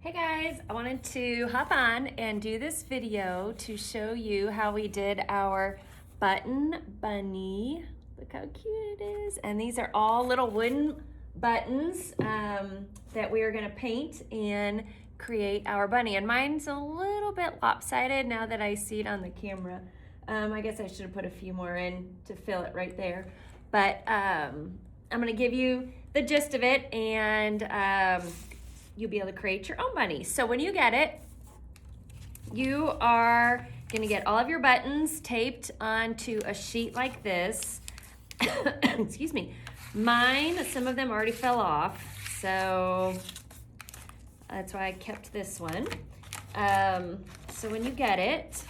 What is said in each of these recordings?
Hey guys, I wanted to hop on and do this video to show you how we did our button bunny. Look how cute it is. And these are all little wooden buttons that we are gonna paint and create our bunny. And mine's a little bit lopsided now that I see it on the camera. I guess I should have put a few more in to fill it right there. But I'm gonna give you the gist of it, and you'll be able to create your own bunny. So when you get it, you are gonna get all of your buttons taped onto a sheet like this. Excuse me. Mine, some of them already fell off, so that's why I kept this one. So when you get it,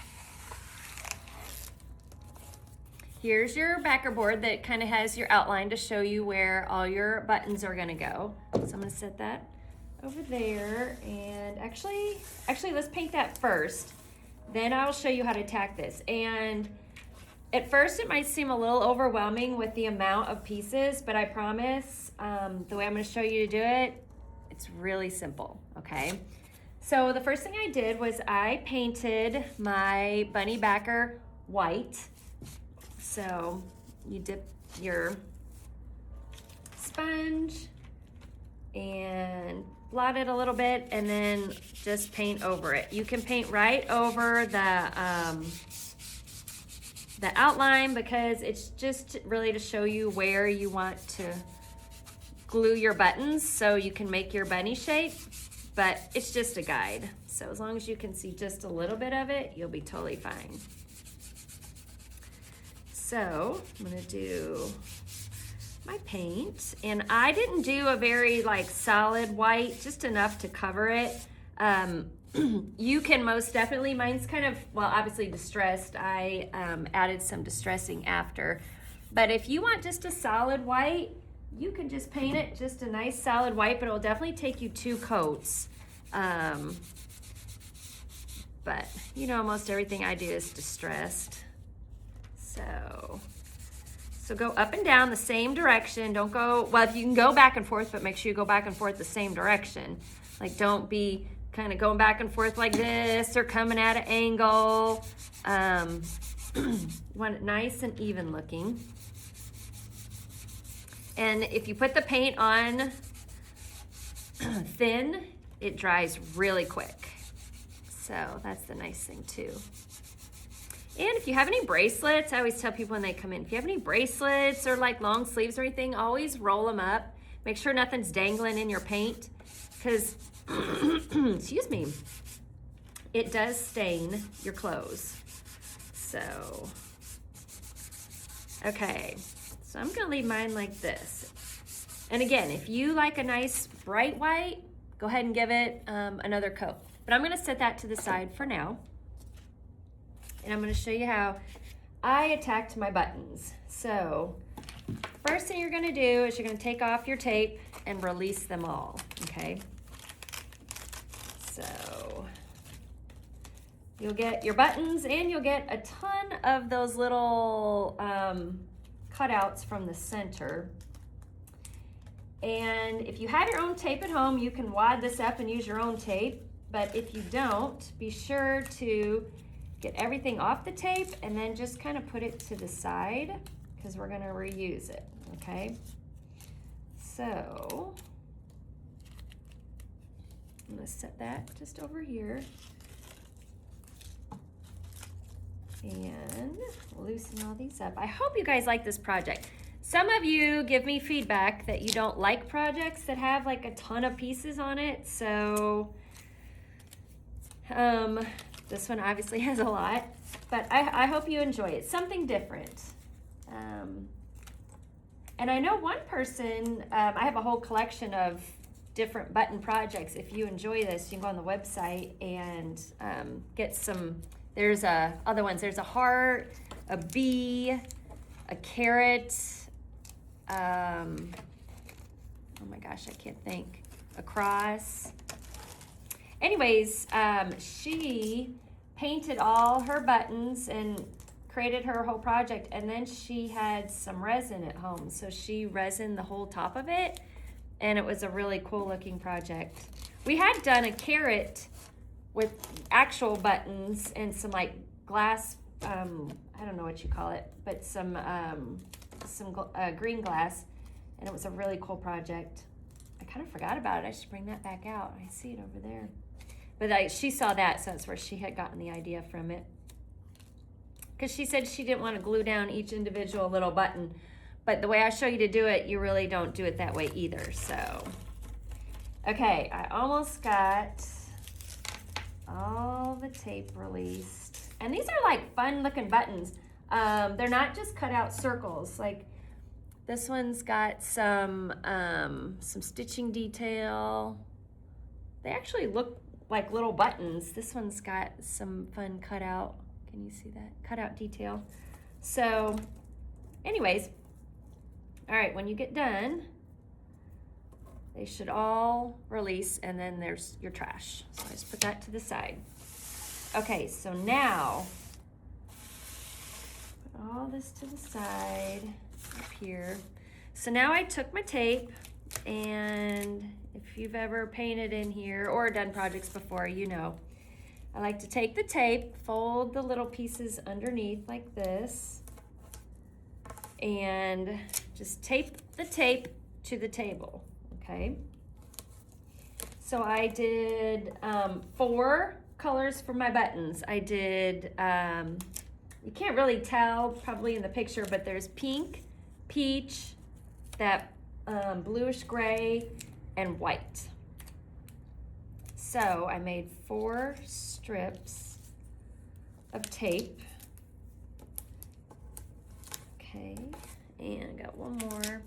here's your backer board that kind of has your outline to show you where all your buttons are gonna go. So I'm gonna set that over there, and actually let's paint that first. Then I'll show you how to tack this. And at first it might seem a little overwhelming with the amount of pieces, but I promise the way I'm gonna show you to do it, it's really simple, okay? So the first thing I did was I painted my bunny backer white. So you dip your sponge and blot it a little bit, and then just paint over it. You can paint right over the outline, because it's just really to show you where you want to glue your buttons so you can make your bunny shape, but it's just a guide. So as long as you can see just a little bit of it, you'll be totally fine. So I'm gonna do my paint, and I didn't do a very solid white, just enough to cover it. You can most definitely, mine's kind of, well, obviously distressed. I added some distressing after, but if you want just a solid white, you can just paint it just a nice solid white, but it'll definitely take you 2 coats. But you know, almost everything I do is distressed. So go up and down the same direction. Don't go, well, you can go back and forth, but make sure you go back and forth the same direction. Like, don't be kind of going back and forth like this or coming at an angle. You want it nice and even looking. And if you put the paint on thin, it dries really quick. So that's the nice thing too. And if you have any bracelets, I always tell people when they come in, if you have any bracelets or long sleeves or anything, always roll them up. Make sure nothing's dangling in your paint, because, excuse me, it does stain your clothes. So, okay, so I'm gonna leave mine like this. And again, if you like a nice bright white, go ahead and give it another coat. But I'm gonna set that to the side for now. And I'm gonna show you how I attacked my buttons. So first thing you're gonna do is you're gonna take off your tape and release them all, okay? So you'll get your buttons, and you'll get a ton of those little cutouts from the center. And if you have your own tape at home, you can wad this up and use your own tape. But if you don't, be sure to get everything off the tape and then just kind of put it to the side, because we're going to reuse it, okay? So I'm going to set that just over here and loosen all these up. I hope you guys like this project. Some of you give me feedback that you don't like projects that have a ton of pieces on it, so this one obviously has a lot, but I hope you enjoy it. Something different. And I know one person, I have a whole collection of different button projects. If you enjoy this, you can go on the website and get some. There's other ones. There's a heart, a bee, a carrot. Oh my gosh, I can't think. A cross. Anyways, she painted all her buttons and created her whole project, and then she had some resin at home, so she resined the whole top of it, and it was a really cool looking project. We had done a carrot with actual buttons and some like glass, I don't know what you call it, but some green glass, and it was a really cool project. I kind of forgot about it. I should bring that back out. I see it over there. But she saw that, so that's where she had gotten the idea from it. Because she said she didn't want to glue down each individual little button. But the way I show you to do it, you really don't do it that way either. So, okay, I almost got all the tape released. And these are like fun looking buttons. They're not just cut out circles. Like this one's got some stitching detail. They actually look like little buttons. This one's got some fun cutout. Can you see that? Cutout detail. So anyways, all right, when you get done, they should all release, and then there's your trash. So I just put that to the side. Okay, so now, put all this to the side up here. So now I took my tape, and if you've ever painted in here or done projects before, you know, I like to take the tape, fold the little pieces underneath like this, and just tape the tape to the table, okay? So I did 4 colors for my buttons. I did, you can't really tell probably in the picture, but there's pink, peach, that bluish gray, and white. So I made 4 strips of tape. Okay, and I got one more.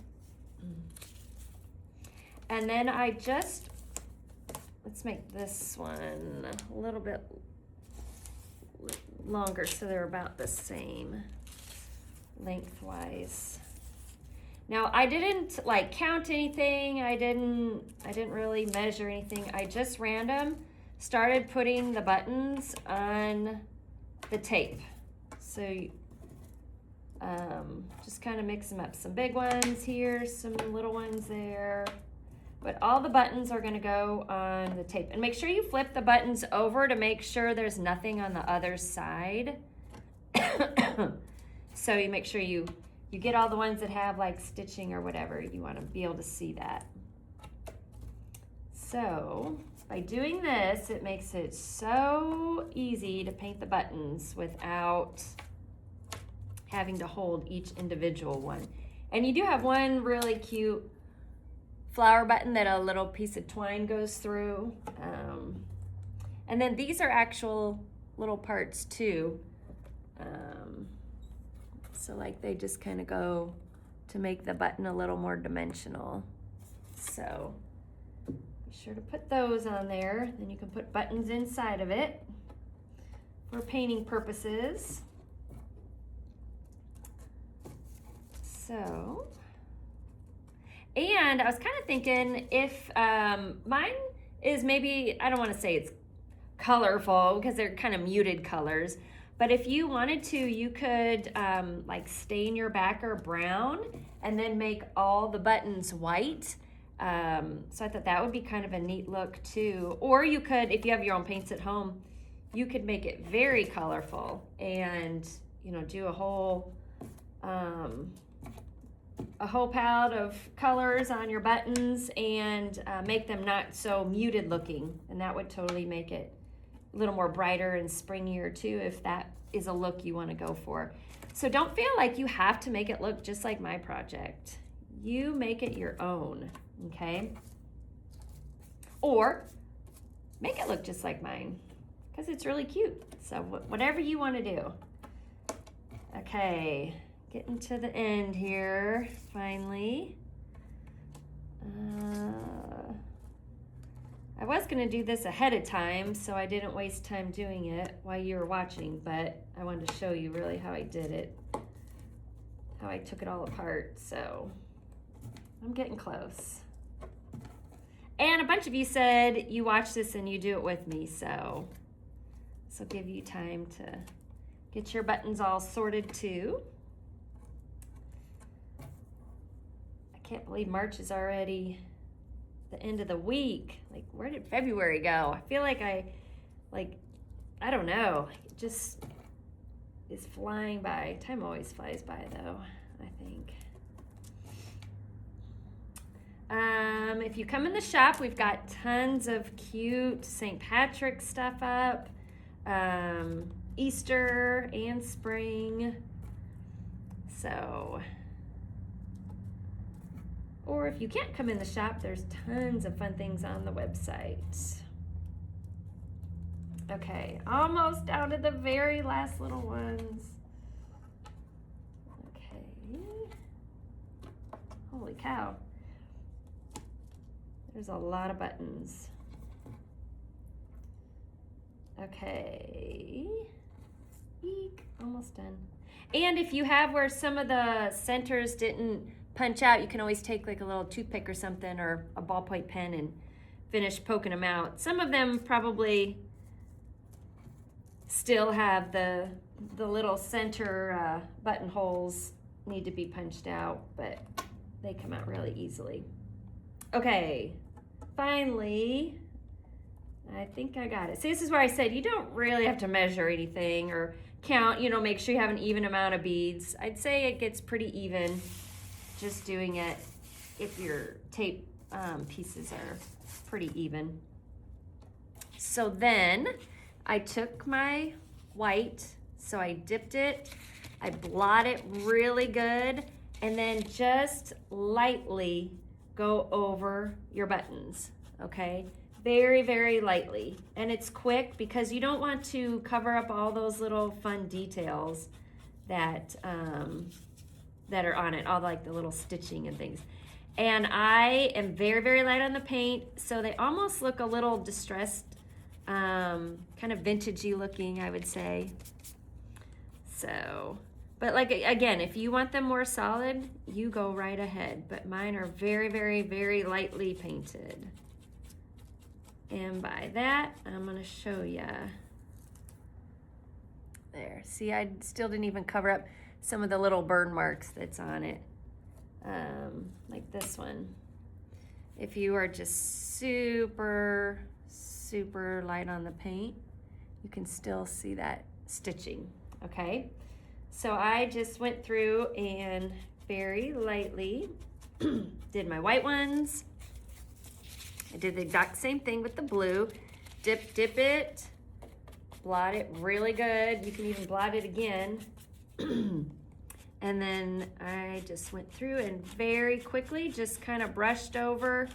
And then I just, let's make this one a little bit longer so they're about the same lengthwise. Now I didn't like count anything. I didn't really measure anything. I just random started putting the buttons on the tape. So just kind of mix them up. Some big ones here, some little ones there. But all the buttons are gonna go on the tape. And make sure you flip the buttons over to make sure there's nothing on the other side. So you make sure you get all the ones that have like stitching or whatever. You wanna be able to see that. So by doing this, it makes it so easy to paint the buttons without having to hold each individual one. And you do have one really cute flower button that a little piece of twine goes through. And then these are actual little parts too. So like they just kind of go to make the button a little more dimensional. So be sure to put those on there. Then you can put buttons inside of it for painting purposes. So, and I was kind of thinking if mine is maybe, I don't want to say it's colorful because they're kind of muted colors, but if you wanted to, you could like stain your backer brown and then make all the buttons white. So I thought that would be kind of a neat look too. Or you could, if you have your own paints at home, you could make it very colorful and, you know, do a whole palette of colors on your buttons and make them not so muted looking, and that would totally make it a little more brighter and springier too if that is a look you want to go for. So don't feel like you have to make it look just like my project. You make it your own, okay? Or make it look just like mine because it's really cute. So whatever you want to do. Okay. Getting to the end here, finally. I was gonna do this ahead of time, so I didn't waste time doing it while you were watching, but I wanted to show you really how I did it, how I took it all apart, so I'm getting close. And a bunch of you said you watch this and you do it with me, so this will give you time to get your buttons all sorted too. Can't believe March is already the end of the week. Like, where did February go? I feel like I don't know. It just is flying by. Time always flies by, though, I think. If you come in the shop, we've got tons of cute St. Patrick's stuff up. Easter and spring. So, or if you can't come in the shop, there's tons of fun things on the website. Okay, almost down to the very last little ones. Okay. Holy cow. There's a lot of buttons. Okay. Eek, almost done. And if you have where some of the centers didn't punch out, you can always take like a little toothpick or something or a ballpoint pen and finish poking them out. Some of them probably still have the little center buttonholes need to be punched out, but they come out really easily. Okay, finally, I think I got it. See, this is where I said you don't really have to measure anything or count, you know, make sure you have an even amount of beads. I'd say it gets pretty even just doing it if your tape pieces are pretty even. So then I took my white, so I dipped it, I blot it really good, and then just lightly go over your buttons, okay? Very, very lightly. And it's quick because you don't want to cover up all those little fun details that that are on it, all like the little stitching and things. And I am very, very light on the paint, so they almost look a little distressed, kind of vintagey looking, I would say. So, but like, again, if you want them more solid, you go right ahead. But mine are very, very, very lightly painted. And by that, I'm gonna show ya. There, see, I still didn't even cover up some of the little burn marks that's on it. Like this one. If you are just super, super light on the paint, you can still see that stitching, okay? So I just went through and very lightly did my white ones. I did the exact same thing with the blue. Dip it, blot it really good. You can even blot it again. And then I just went through and very quickly just kind of brushed over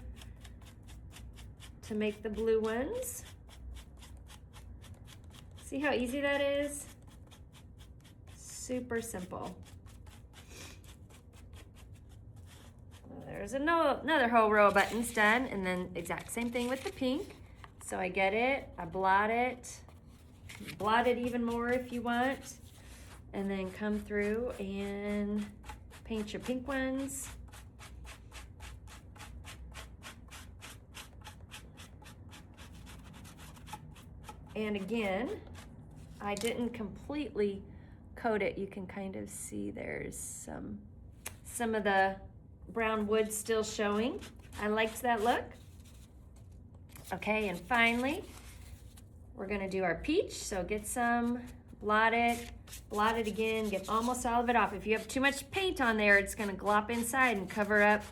to make the blue ones. See how easy that is? Super simple. There's another whole row of buttons done, and then exact same thing with the pink. So I get it, I blot it even more if you want, and then come through and paint your pink ones. And again, I didn't completely coat it. You can kind of see there's some of the brown wood still showing. I liked that look. Okay, and finally, we're gonna do our peach. So get some, blot it again, get almost all of it off. If you have too much paint on there, it's gonna glop inside and cover up.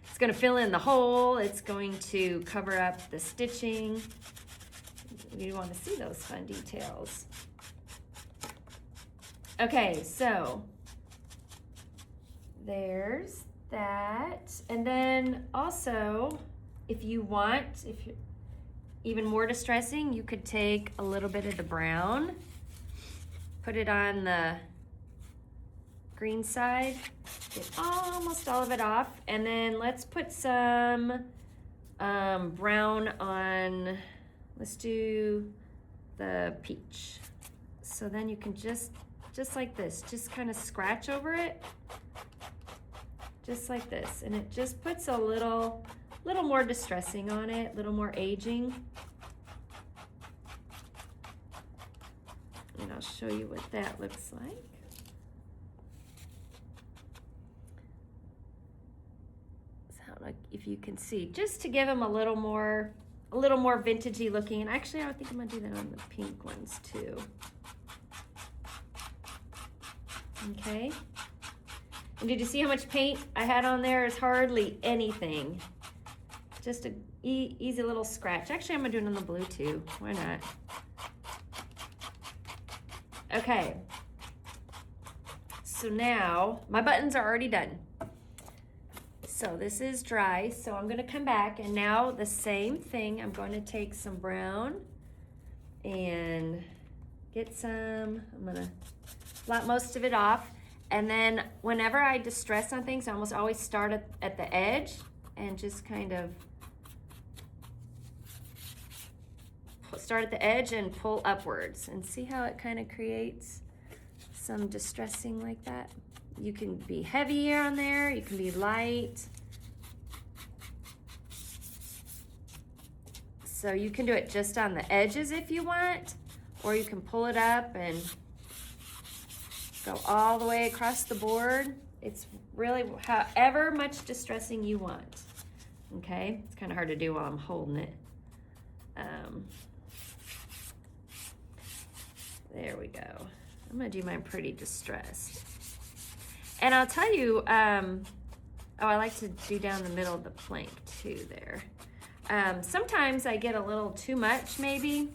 It's gonna fill in the hole. It's going to cover up the stitching. You wanna see those fun details. Okay, so there's that. And then also, if you want, if you're even more distressing, you could take a little bit of the brown, put it on the green side, get almost all of it off, and then let's put some brown on, let's do the peach. So then you can just like this, just kind of scratch over it, just like this, and it just puts a little more distressing on it, a little more aging. And I'll show you what that looks like. Sound like if you can see, just to give them a little more vintagey looking. And actually, I think I'm gonna do that on the pink ones too. Okay. And did you see how much paint I had on there? It's hardly anything. Just a easy little scratch. Actually, I'm gonna do it on the blue too. Why not? Okay. So now my buttons are already done. So this is dry. So I'm gonna come back and now the same thing. I'm going to take some brown and get some. I'm gonna blot most of it off. And then whenever I distress on things, I almost always start at the edge and just kind of start at the edge and pull upwards. And see how it kind of creates some distressing like that? You can be heavier on there, you can be light. So you can do it just on the edges if you want, or you can pull it up and go all the way across the board. It's really however much distressing you want. Okay, it's kind of hard to do while I'm holding it. There we go. I'm gonna do mine pretty distressed. And I'll tell you, oh, I like to do down the middle of the plank too there. Sometimes I get a little too much maybe.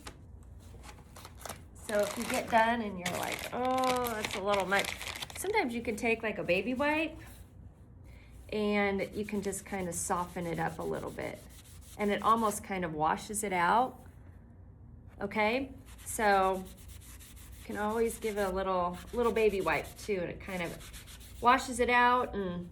So if you get done and you're like, oh, that's a little much. Sometimes you can take like a baby wipe and you can just kind of soften it up a little bit. And it almost kind of washes it out. Okay, so you can always give it a little baby wipe too, and it kind of washes it out and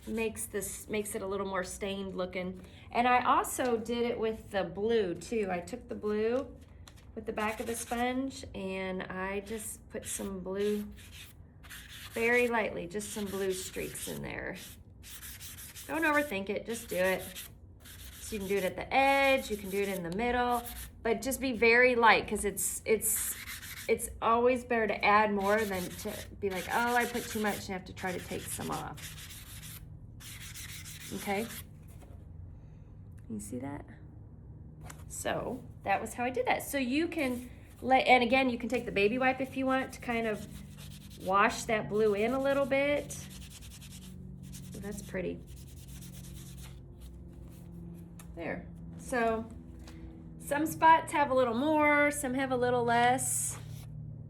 makes it a little more stained looking. And I also did it with the blue too. I took the blue with the back of the sponge and I just put some blue, very lightly, just some blue streaks in there. Don't overthink it, just do it. So you can do it at the edge, you can do it in the middle, but just be very light, because it's always better to add more than to be like, oh, I put too much and have to try to take some off. Okay? You see that? So that was how I did that. So you can and again, you can take the baby wipe if you want to kind of wash that blue in a little bit. So that's pretty. There. So some spots have a little more, some have a little less,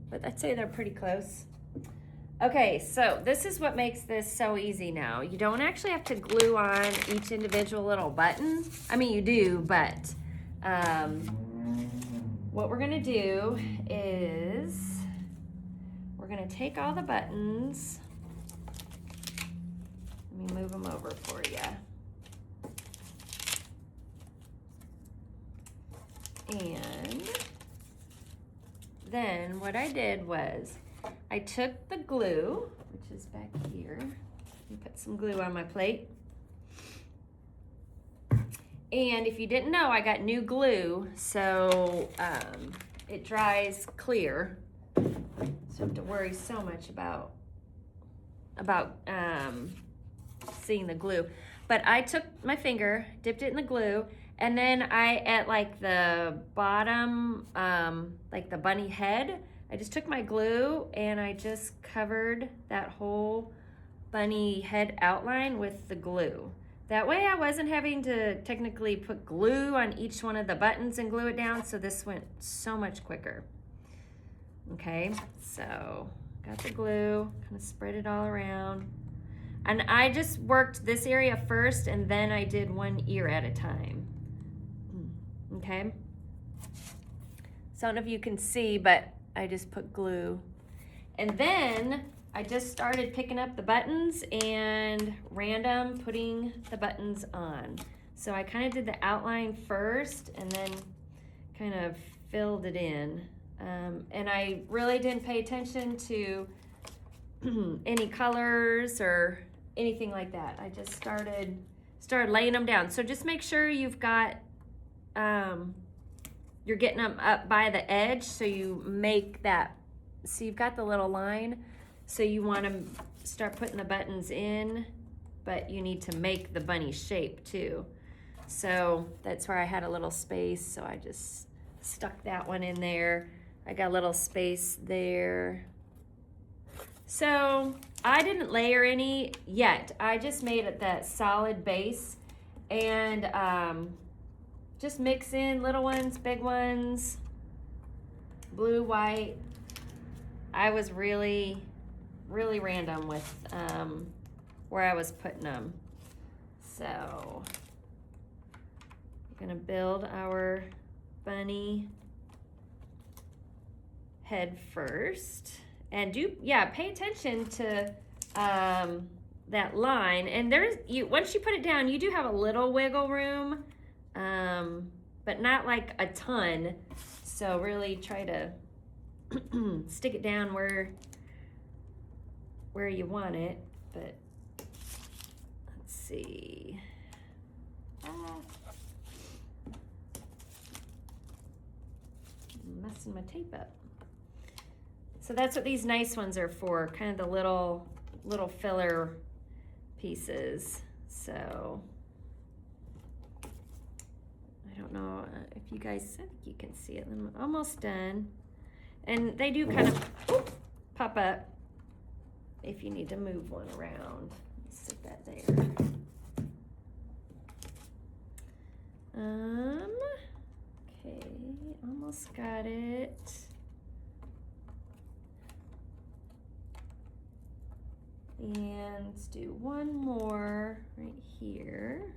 but I'd say they're pretty close. Okay, so this is what makes this so easy now. You don't actually have to glue on each individual little button. I mean, you do, but what we're gonna do is we're gonna take all the buttons. Let me move them over for you. And then what I did was I took the glue, which is back here, and put some glue on my plate. And if you didn't know, I got new glue, so it dries clear. So you don't have to worry so much about seeing the glue. But I took my finger, dipped it in the glue, and then at like the bottom, like the bunny head, I just took my glue and I just covered that whole bunny head outline with the glue. That way I wasn't having to technically put glue on each one of the buttons and glue it down, so this went so much quicker. Okay, so got the glue, kind of spread it all around. And I just worked this area first and then I did one ear at a time. Okay, so I don't know if you can see, but I just put glue. And then I just started picking up the buttons and random putting the buttons on. So I kind of did the outline first and then kind of filled it in. And I really didn't pay attention to any colors or anything like that. I just started laying them down. So just make sure you've got you're getting them up by the edge, so you make that, so you've got the little line, so you want to start putting the buttons in but you need to make the bunny shape too. So that's where I had a little space, so I just stuck that one in there. I got a little space there. So I didn't layer any yet. I just made it that solid base, and just mix in little ones, big ones, blue, white. I was really random with where I was putting them. So we're gonna build our bunny head first, and pay attention to that line. And once you put it down, you do have a little wiggle room, but not like a ton. So really try to stick it down where you want it. But let's see. Messing my tape up. So that's what these nice ones are for, kind of the little filler pieces. So I don't know if you guys, I think you can see it. I'm almost done. And they do kind of pop up if you need to move one around. Stick that there. Okay, almost got it. And let's do one more right here.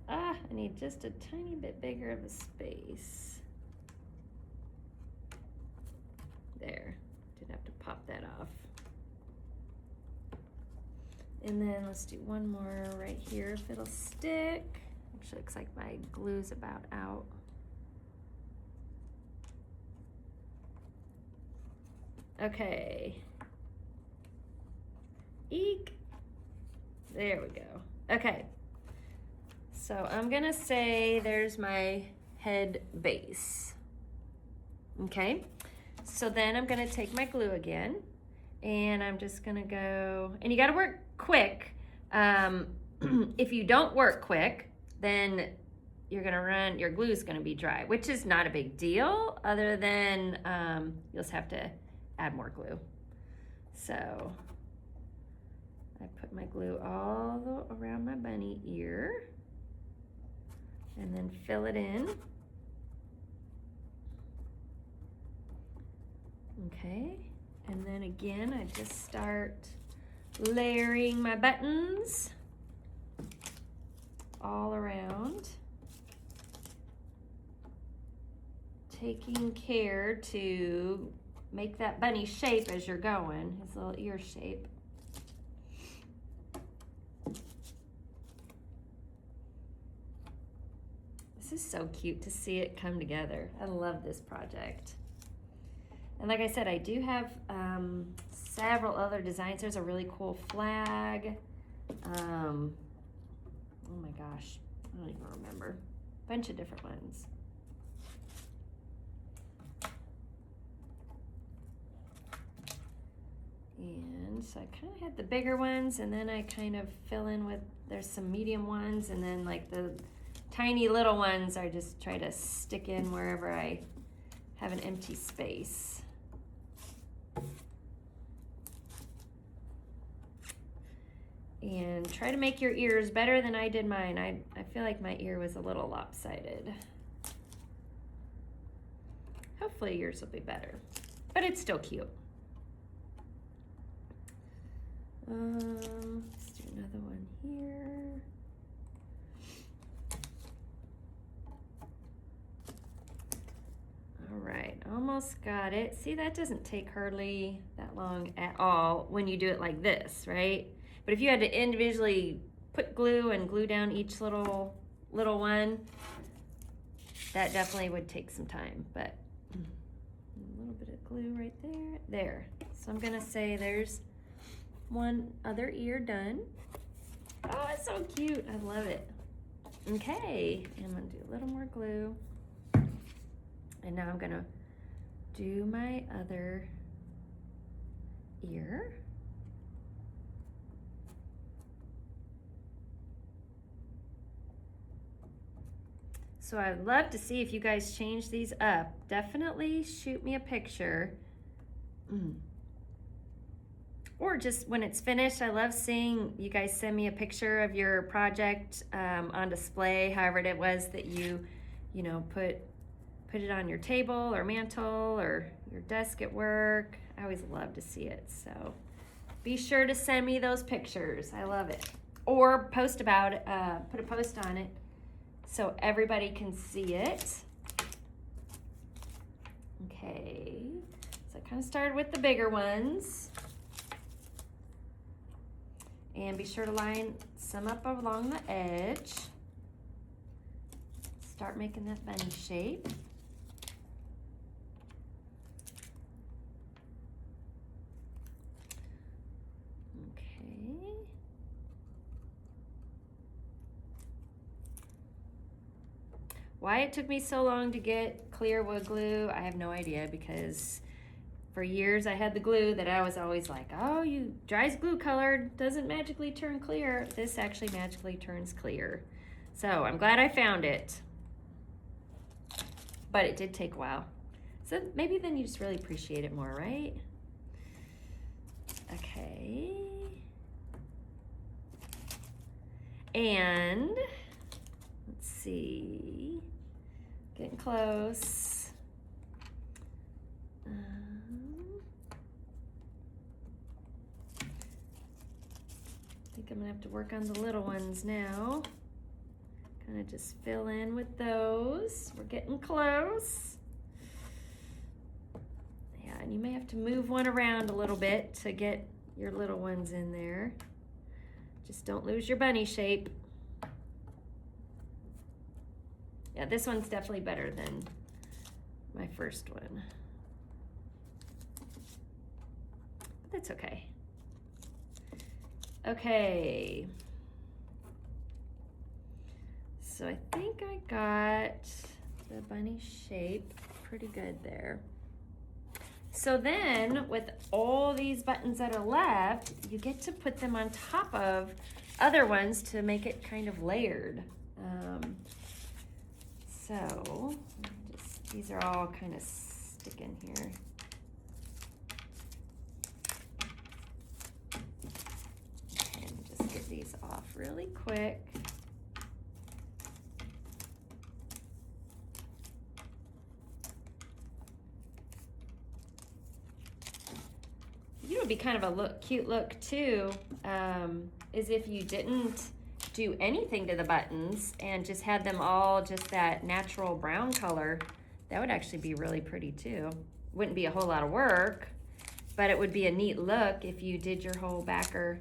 I need just a tiny bit bigger of a space. There, didn't have to pop that off. And then let's do one more right here if it'll stick. Actually looks like my glue's about out. Okay. Eek. There we go. Okay. So I'm gonna say there's my head base. Okay. So then I'm gonna take my glue again, and I'm just gonna go, and you gotta work quick. If you don't work quick, then your glue's gonna be dry, which is not a big deal, other than you'll just have to add more glue. So I put my glue all around my bunny ear, and then fill it in. Okay, and then again, I just start layering my buttons all around, taking care to make that bunny shape as you're going, his little ear shape. This is so cute to see it come together. I love this project. And like I said, I do have several other designs. There's a really cool flag. Oh my gosh, I don't even remember. A bunch of different ones. And so I kind of had the bigger ones, and then I kind of fill in with, there's some medium ones, and then like the tiny little ones I just try to stick in wherever I have an empty space. And try to make your ears better than I did mine. I feel like my ear was a little lopsided. Hopefully yours will be better, but it's still cute. Let's do another one here. All right, almost got it. See, that doesn't take hardly that long at all when you do it like this, right? But if you had to individually put glue and glue down each little one, that definitely would take some time. But a little bit of glue right there. There. So I'm gonna say there's one other ear done. Oh, it's so cute. I love it. Okay, I'm gonna do a little more glue. And now I'm gonna do my other ear. So I'd love to see if you guys change these up. Definitely shoot me a picture. Or just when it's finished, I love seeing you guys send me a picture of your project on display, however it was that you know, put it on your table or mantle or your desk at work. I always love to see it. So be sure to send me those pictures. I love it. Or post about it, put a post on it so everybody can see it. Okay, so I kind of started with the bigger ones. And be sure to line some up along the edge. Start making that bunny shape. Okay. Why it took me so long to get clear wood glue, I have no idea, because for years I had the glue that I was always like, oh, you dries glue colored, doesn't magically turn clear. This actually magically turns clear. So I'm glad I found it. But it did take a while. So maybe then you just really appreciate it more, right? Okay. And let's see, getting close. I think I'm gonna have to work on the little ones now. Kind of just fill in with those. We're getting close. Yeah, and you may have to move one around a little bit to get your little ones in there. Just don't lose your bunny shape. Yeah, this one's definitely better than my first one. But that's okay. Okay. So I think I got the bunny shape pretty good there. So then with all these buttons that are left, you get to put them on top of other ones to make it kind of layered. So these are all kind of sticking here. And just get these off really quick. You know, it'd be kind of a cute look too, is if you didn't do anything to the buttons and just had them all just that natural brown color. That would actually be really pretty too. Wouldn't be a whole lot of work, but it would be a neat look if you did your whole backer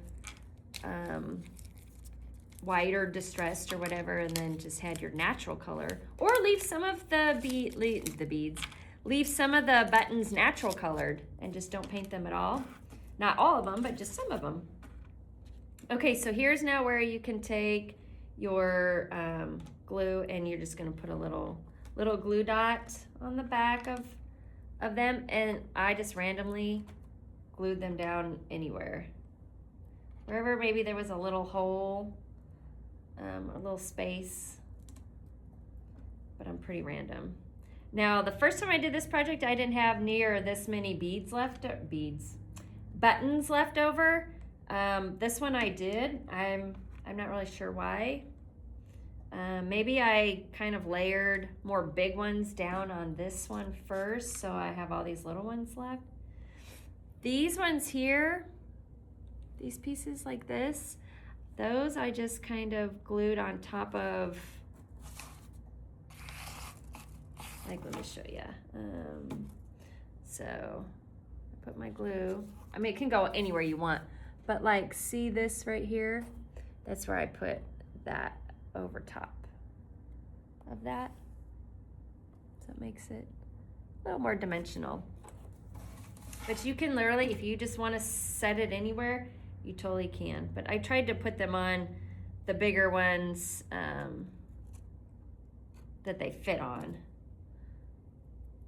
white or distressed or whatever, and then just had your natural color. Or leave some of the beads. Leave some of the buttons natural colored and just don't paint them at all. Not all of them, but just some of them. Okay, so here's now where you can take your glue and you're just gonna put a little glue dot on the back of them, and I just randomly glued them down anywhere. Wherever maybe there was a little hole, a little space, but I'm pretty random. Now, the first time I did this project, I didn't have near this many buttons left over. This one I did. I'm not really sure why. Maybe I kind of layered more big ones down on this one first, so I have all these little ones left. These ones here, these pieces like this, those I just kind of glued on top of, like, let me show you. So I put my glue, I mean, it can go anywhere you want, but like, see this right here? That's where I put that over top of that. So it makes it a little more dimensional. But you can literally, if you just want to set it anywhere, you totally can. But I tried to put them on the bigger ones that they fit on.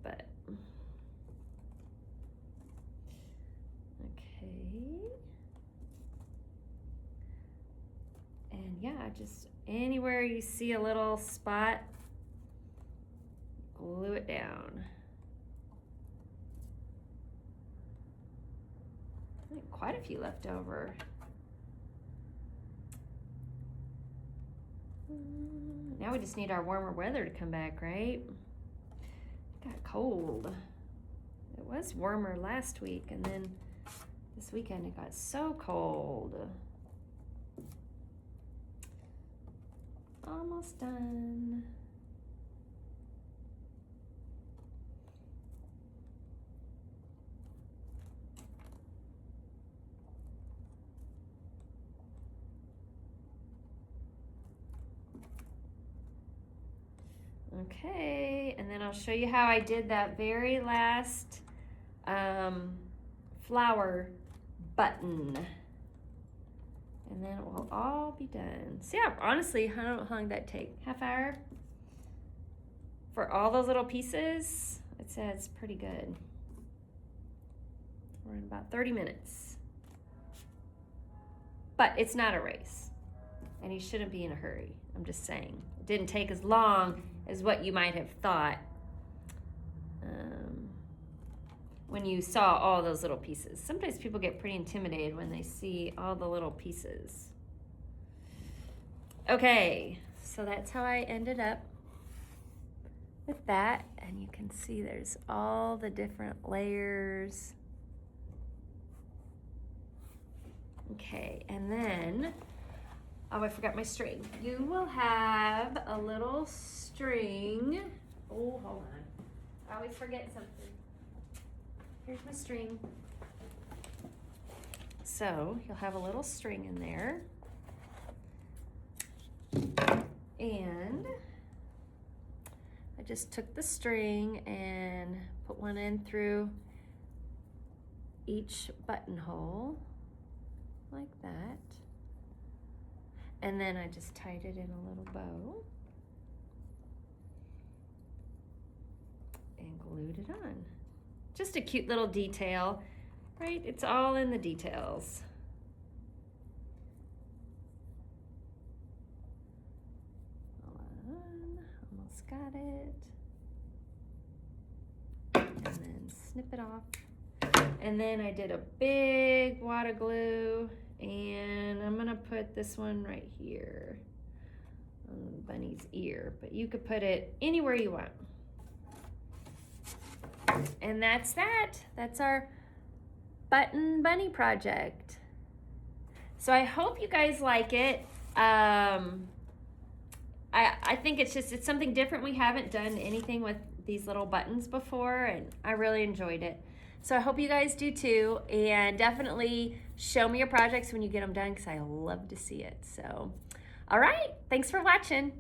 But And yeah, just anywhere you see a little spot, glue it down. I think quite a few left over. Now we just need our warmer weather to come back, right? It got cold. It was warmer last week, and then this weekend it got so cold. Almost done. Okay, and then I'll show you how I did that very last flower button. And then it will all be done. So yeah, honestly, I don't know how long that take. Half hour? For all those little pieces, it says pretty good. We're in about 30 minutes. But it's not a race. And you shouldn't be in a hurry. I'm just saying. It didn't take as long as what you might have thought when you saw all those little pieces. Sometimes people get pretty intimidated when they see all the little pieces. Okay, so that's how I ended up with that. And you can see there's all the different layers. Okay, and then, oh, I forgot my string. You will have a little string. Oh, hold on. I always forget something. Here's my string. So you'll have a little string in there. And I just took the string and put one in through each buttonhole like that. And then I just tied it in a little bow and glued it on. Just a cute little detail, right? It's all in the details. Hold on, almost got it. And then snip it off. And then I did a big wad of glue, and I'm gonna put this one right here on Bunny's ear, but you could put it anywhere you want. And that's that. That's our button bunny project. So I hope you guys like it. I think it's something different. We haven't done anything with these little buttons before, and I really enjoyed it. So I hope you guys do too, and definitely show me your projects when you get them done, because I love to see it. So, all right, thanks for watching.